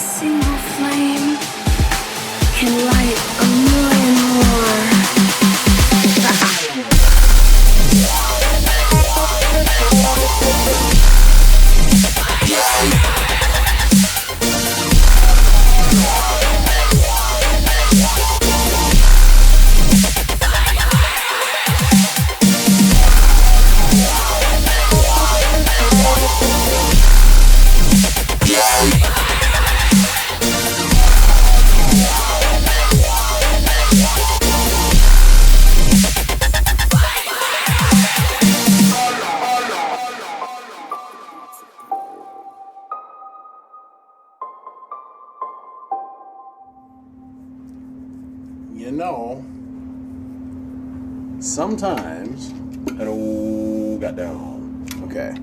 single flame can light a million more. You know, sometimes, got down. Okay.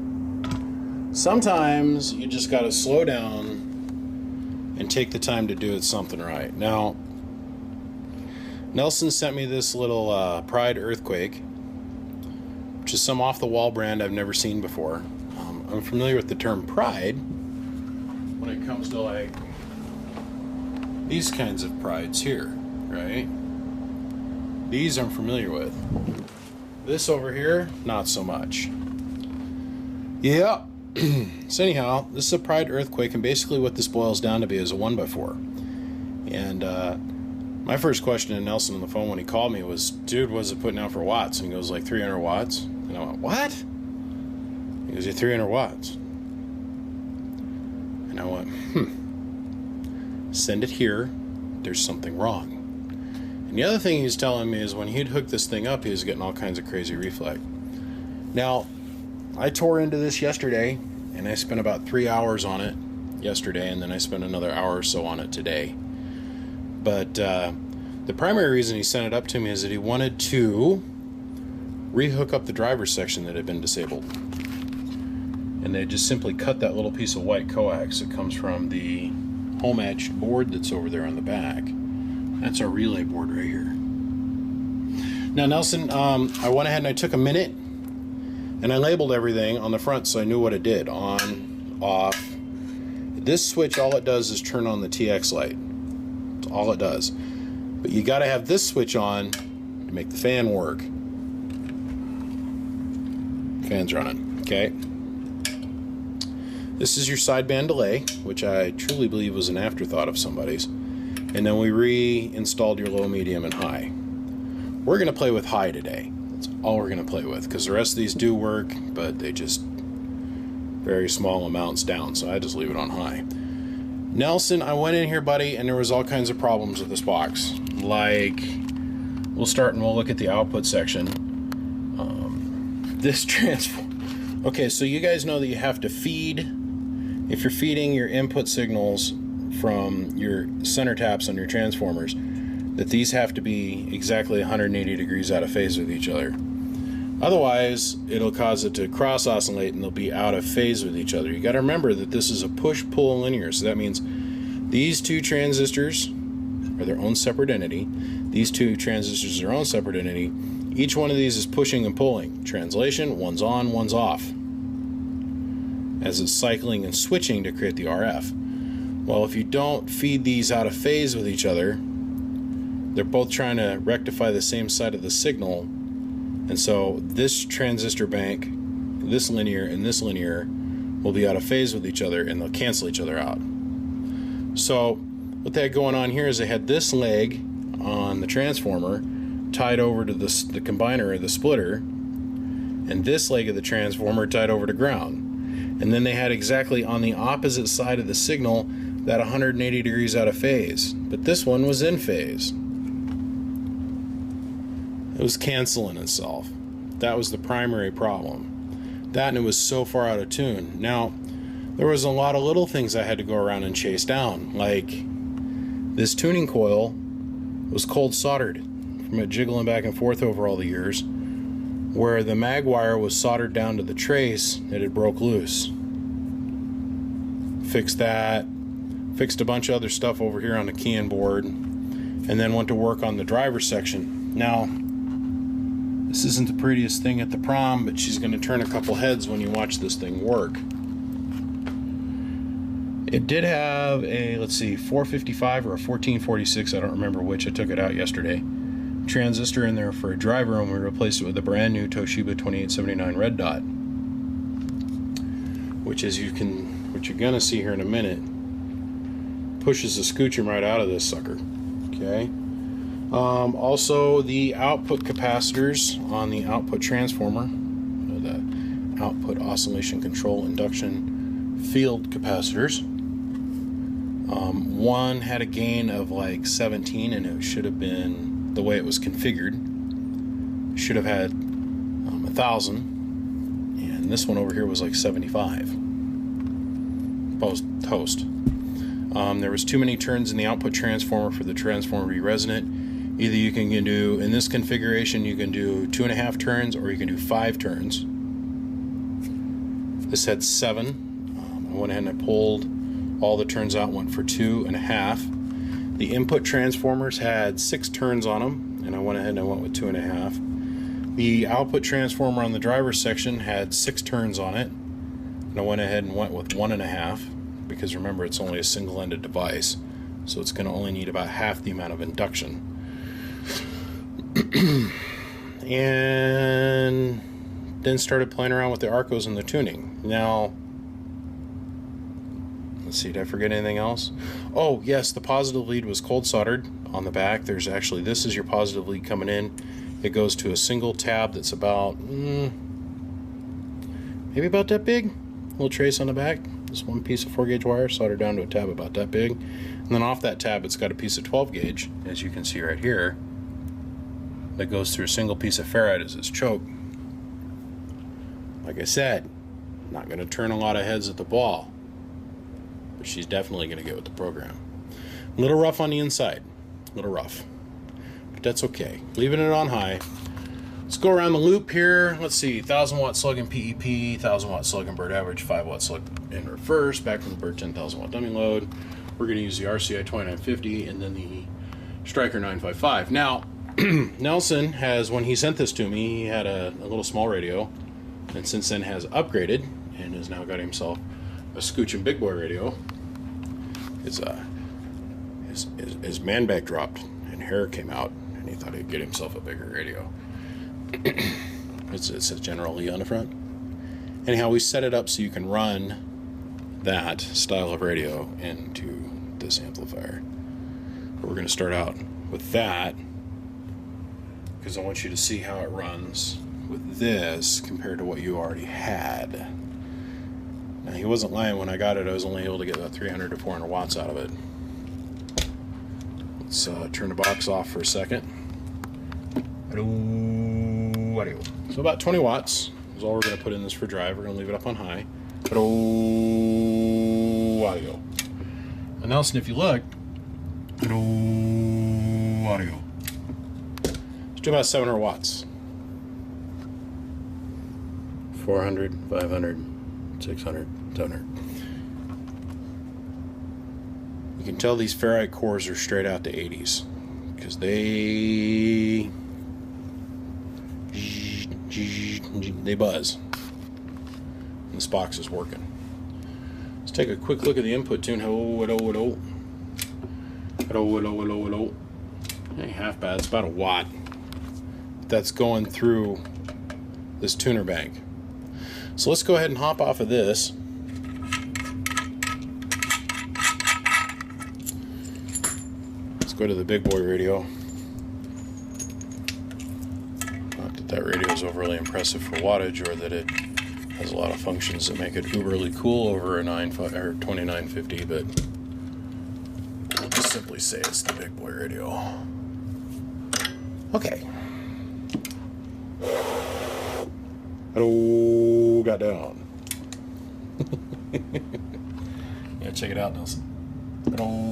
Sometimes you just got to slow down and take the time to do something right. Now, Nelson sent me this little Pride Earthquake, which is some off-the-wall brand I've never seen before. I'm familiar with the term Pride when it comes to like these kinds of Prides here. Right? These I'm familiar with. This over here, not so much. Yeah. So anyhow, this is a Pride Earthquake, and basically what this boils down to be is a 1x4. And my first question to Nelson on the phone when he called me was, dude, what's it putting out for watts? And he goes, like 300 watts. And I went, what? He goes, you're 300 watts. And I went, send it here. There's something wrong. And the other thing he was telling me is when he'd hook this thing up, he was getting all kinds of crazy reflect. Now, I tore into this yesterday, and I spent about 3 hours on it yesterday, and then I spent another hour or so on it today. But the primary reason he sent it up to me is that he wanted to rehook up the driver's section that had been disabled. And they just simply cut that little piece of white coax that comes from the home etched board that's over there on the back. That's our relay board right here. Now, Nelson, I went ahead and I took a minute and I labeled everything on the front so I knew what it did. On, off. This switch, all it does is turn on the TX light. That's all it does. But you got to have this switch on to make the fan work. Fan's running, okay? This is your sideband delay, which I truly believe was an afterthought of somebody's. And then we reinstalled your low, medium, and high. We're going to play with high today. That's all we're going to play with, because the rest of these do work, but they just very small amounts down, so I just leave it on high. Nelson, I went in here, buddy, and there was all kinds of problems with this box. Like, we'll start and we'll look at the output section. This transform. Okay, so you guys know that you have to feed, if you're feeding your input signals from your center taps on your transformers, that these have to be exactly 180 degrees out of phase with each other. Otherwise, it'll cause it to cross oscillate and they'll be out of phase with each other. You got to remember that this is a push-pull linear, so that means these two transistors are their own separate entity. These two transistors are their own separate entity. Each one of these is pushing and pulling. Translation, one's on, one's off, as it's cycling and switching to create the RF. Well, if you don't feed these out of phase with each other, they're both trying to rectify the same side of the signal, and so this transistor bank, this linear and this linear, will be out of phase with each other and they'll cancel each other out. So what they had going on here is they had this leg on the transformer tied over to the combiner or the splitter, and this leg of the transformer tied over to ground. And then they had exactly on the opposite side of the signal that 180 degrees out of phase. But this one was in phase. It was canceling itself. That was the primary problem. That, and it was so far out of tune. Now, there was a lot of little things I had to go around and chase down. Like, this tuning coil was cold soldered from it jiggling back and forth over all the years, where the mag wire was soldered down to the trace that it broke loose. Fixed that. Fixed a bunch of other stuff over here on the keying board, and then went to work on the driver's section. Now, this isn't the prettiest thing at the prom, but she's going to turn a couple heads when you watch this thing work. It did have a, let's see, 455 or a 1446, I don't remember which, I took it out yesterday, transistor in there for a driver, and we replaced it with a brand new Toshiba 2879 red dot, which as you can, what you're gonna see here in a minute, pushes the scoochum right out of this sucker. Okay. Also the output capacitors on the output transformer, the output oscillation control induction field capacitors. One had a gain of like 17, and it should have been, the way it was configured, should have had 1,000, and this one over here was like 75. Toast. There was too many turns in the output transformer for the transformer to be resonant. Either you can do, in this configuration, you can do 2.5 turns, or you can do 5 turns. This had 7. I went ahead and I pulled all the turns out, went for 2.5. The input transformers had 6 turns on them, and I went ahead and I went with 2.5. The output transformer on the driver's section had 6 turns on it, and I went ahead and went with 1.5, because remember, it's only a single-ended device, so it's going to only need about half the amount of induction. And then started playing around with the Arcos and the tuning. Now, let's see, did I forget anything else? Oh, yes, the positive lead was cold soldered on the back. There's actually, this is your positive lead coming in. It goes to a single tab that's about, maybe about that big. A little trace on the back. This one piece of 4-gauge wire soldered down to a tab about that big. And then off that tab, it's got a piece of 12-gauge, as you can see right here, that goes through a single piece of ferrite as its choke. Like I said, not going to turn a lot of heads at the ball, but she's definitely going to get with the program. A little rough on the inside, a little rough, but that's okay. Leaving it on high. Let's go around the loop here. Let's see, 1,000-watt slug in PEP, 1,000-watt slug in bird average, 5-watt slug in reverse, back from the bird 10,000-watt dummy load. We're going to use the RCI 2950 and then the Striker 955. Now, Nelson has, when he sent this to me, he had a little small radio, and since then has upgraded and has now got himself a Scoochum big boy radio. His man bag dropped and hair came out, and he thought he'd get himself a bigger radio. It says General Lee on the front. Anyhow, we set it up so you can run that style of radio into this amplifier. But we're going to start out with that, because I want you to see how it runs with this compared to what you already had. Now, he wasn't lying. When I got it, I was only able to get about 300 to 400 watts out of it. Let's turn the box off for a second. Audio. So about 20 watts is all we're going to put in this for drive. We're going to leave it up on high. Audio. And Nelson, if you look, audio. Let's do about 700 watts. 400, 500, 600, 700. You can tell these ferrite cores are straight out the 80s, because they buzz. And this box is working. Let's take a quick look at the input tune. Hello. Ain't half bad. It's about a watt. That's going through this tuner bank. So let's go ahead and hop off of this. Let's go to the big boy radio. Not that that radio is overly impressive for wattage, or that it has a lot of functions that make it uberly cool over a 2950, but we'll just simply say it's the big boy radio. Okay. Hello, got down. Yeah, check it out, Nelson. Hello.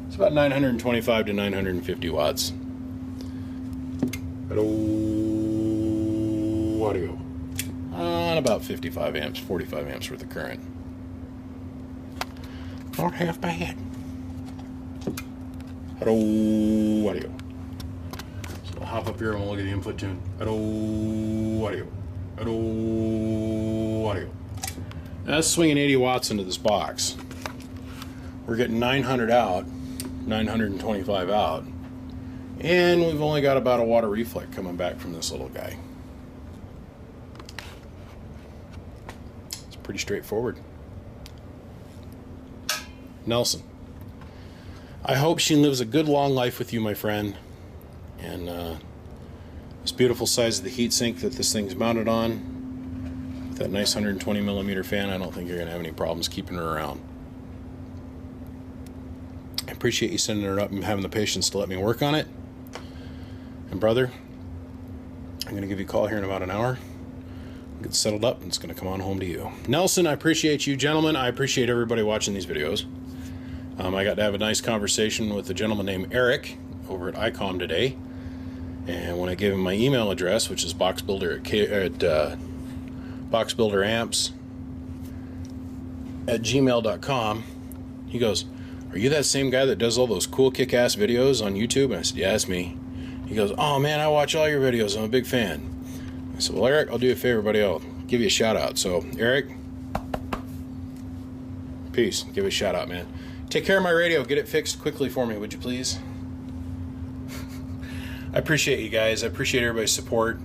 It's about 925 to 950 watts. Hello, audio. On about 55 amps, 45 amps worth of current. Not half bad. Hello, audio. So we'll hop up here and we'll look at the input tune. Hello, audio. Audio. That's swinging 80 watts into this box. We're getting 900 out, 925 out, and we've only got about a water reflect coming back from this little guy. It's pretty straightforward. Nelson, I hope she lives a good long life with you, my friend, and this beautiful size of the heatsink that this thing's mounted on, with that nice 120 millimeter fan, I don't think you're going to have any problems keeping her around. I appreciate you sending her up and having the patience to let me work on it. And brother, I'm going to give you a call here in about an hour. Get settled up and it's going to come on home to you. Nelson, I appreciate you. Gentlemen, I appreciate everybody watching these videos. I got to have a nice conversation with a gentleman named Eric over at ICOM today. And when I gave him my email address, which is boxbuilderamps@gmail.com, he goes, "Are you that same guy that does all those cool kick-ass videos on YouTube?" And I said, "Yeah, that's me." He goes, "Oh man, I watch all your videos. I'm a big fan." I said, "Well, Eric, I'll do you a favor, buddy. I'll give you a shout out." So, Eric, peace. Give it a shout out, man. Take care of my radio. Get it fixed quickly for me, would you please? I appreciate you guys. I appreciate everybody's support.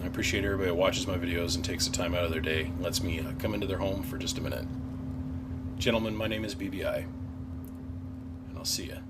I appreciate everybody that watches my videos and takes the time out of their day, lets me come into their home for just a minute. Gentlemen, my name is BBI, and I'll see ya.